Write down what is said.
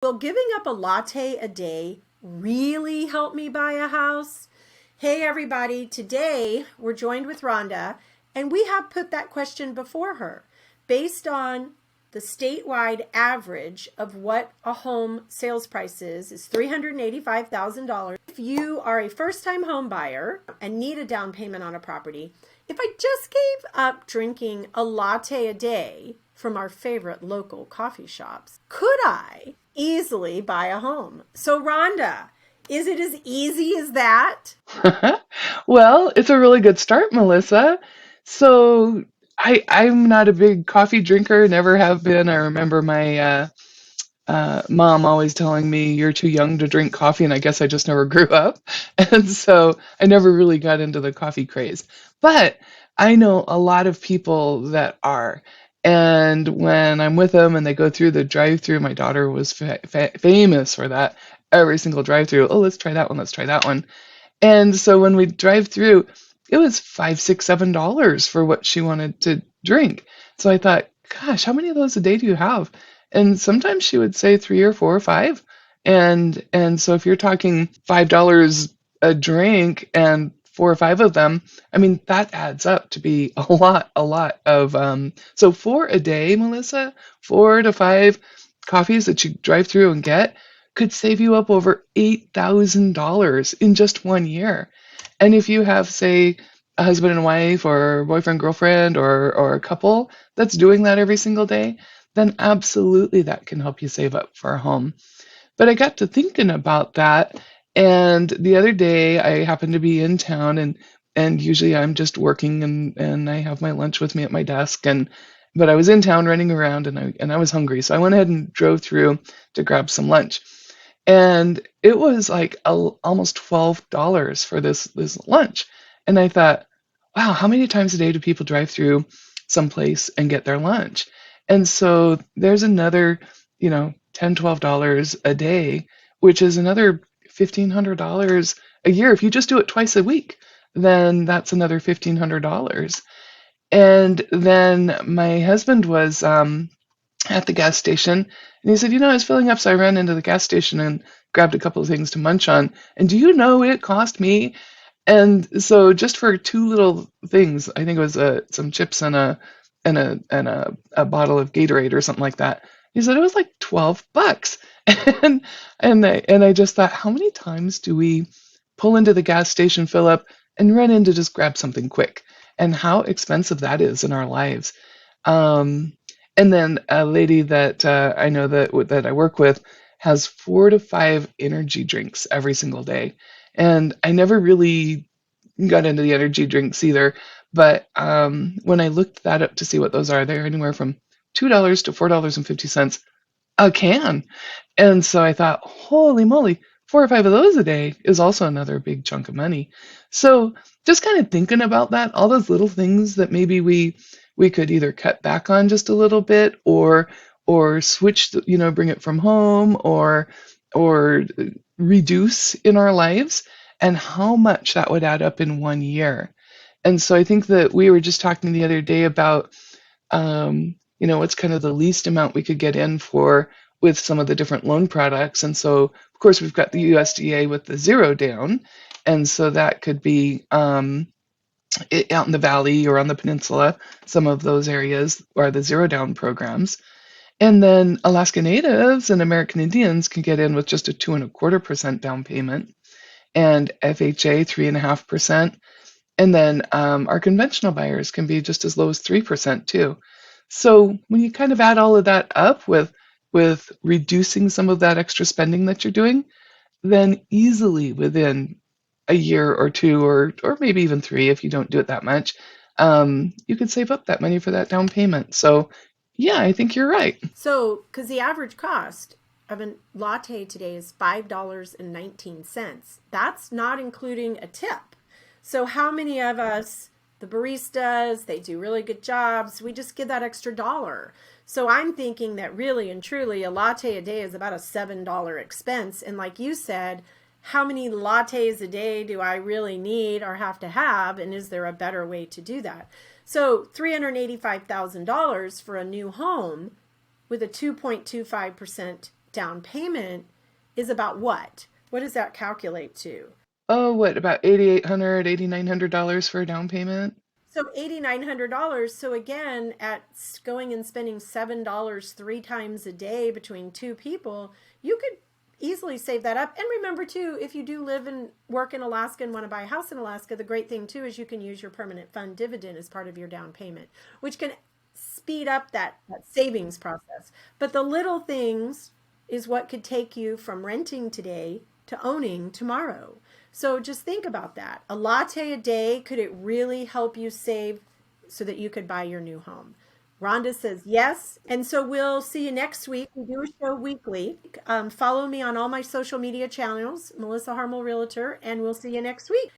Will giving up a latte a day really help me buy a house? Hey everybody, today we're joined with Rhonda and we have put that question before her based on the statewide average of what a home sales price is $385,000. If you are a first-time home buyer and need a down payment on a property, if I just gave up drinking a latte a day from our favorite local coffee shops, could I easily buy a home? So Rhonda, is it as easy as that? Well, it's a really good start, Melissa. So I'm not a big coffee drinker, never have been. I remember my mom always telling me, "You're too young to drink coffee," and I guess I just never grew up. And so I never really got into the coffee craze. But I know a lot of people that are. And when I'm with them and they go through the drive-through, my daughter was famous for that. Every single drive-through, oh, let's try that one, let's try that one. And so when we drive through, it was $5, $6, $7 for what she wanted to drink. So I thought, gosh, how many of those a day do you have? And sometimes she would say three or four or five. And so if you're talking $5 a drink and four or five of them, I mean that adds up to be a lot of so four a day, Melissa, 4 to 5 coffees that you drive through and get could save you up over $8,000 in just 1 year. And if you have, say, a husband and wife or boyfriend, girlfriend, or a couple that's doing that every single day, then absolutely that can help you save up for a home. But I got to thinking about that, and the other day I happened to be in town, and usually I'm just working and I have my lunch with me at my desk, and but I was in town running around and I was hungry, so I went ahead and drove through to grab some lunch. And it was like almost $12 for this lunch. And I thought, wow, how many times a day do people drive through someplace and get their lunch? And so there's another, $10, $12 a day, which is another $1,500 a year. If you just do it twice a week, then that's another $1,500. And then my husband was at the gas station, and he said, I was filling up, so I ran into the gas station and grabbed a couple of things to munch on. And do you know it cost me? And so just for two little things, I think it was some chips and a bottle of Gatorade or something like that. He said it was like $12, and and I just thought, how many times do we pull into the gas station, fill up, and run in to just grab something quick, and how expensive that is in our lives. Um, and then a lady that I know that I work with has 4 to 5 energy drinks every single day, and I never really got into the energy drinks either. But when I looked that up to see what those are, they're anywhere from $2 to $4.50 a can. And so I thought, holy moly, 4 or 5 of those a day is also another big chunk of money. So just kind of thinking about that, all those little things that maybe we could either cut back on just a little bit or switch, bring it from home or reduce in our lives, and how much that would add up in 1 year. And so I think that we were just talking the other day about what's kind of the least amount we could get in for with some of the different loan products. And so, of course, we've got the USDA with the zero down. And so that could be out in the valley or on the peninsula, some of those areas are the zero down programs. And then Alaska Natives and American Indians can get in with just a 2.25% down payment, and FHA 3.5%. And then our conventional buyers can be just as low as 3% too. So when you kind of add all of that up with reducing some of that extra spending that you're doing, then easily within a year or two, or maybe even 3 if you don't do it that much, you could save up that money for that down payment. So yeah, I think you're right. So, because the average cost of a latte today is $5.19. That's not including a tip. So, how many of us, the baristas, they do really good jobs, we just give that extra dollar. So, I'm thinking that really and truly a latte a day is about a $7 expense. And like you said, how many lattes a day do I really need or have to have? And is there a better way to do that? So $385,000 for a new home with a 2.25% down payment is about what? What does that calculate to? Oh, what, about $8,800, $8,900 for a down payment? So $8,900. So again, at going and spending $7 3 times a day between two people, you could easily save that up. And remember too, if you do live and work in Alaska and want to buy a house in Alaska, the great thing too is you can use your permanent fund dividend as part of your down payment, which can speed up that savings process. But the little things is what could take you from renting today to owning tomorrow. So just think about that. A latte a day, could it really help you save so that you could buy your new home? Rhonda says yes. And so we'll see you next week. We do a show weekly. Follow me on all my social media channels, Melissa Harmel Realtor, and we'll see you next week.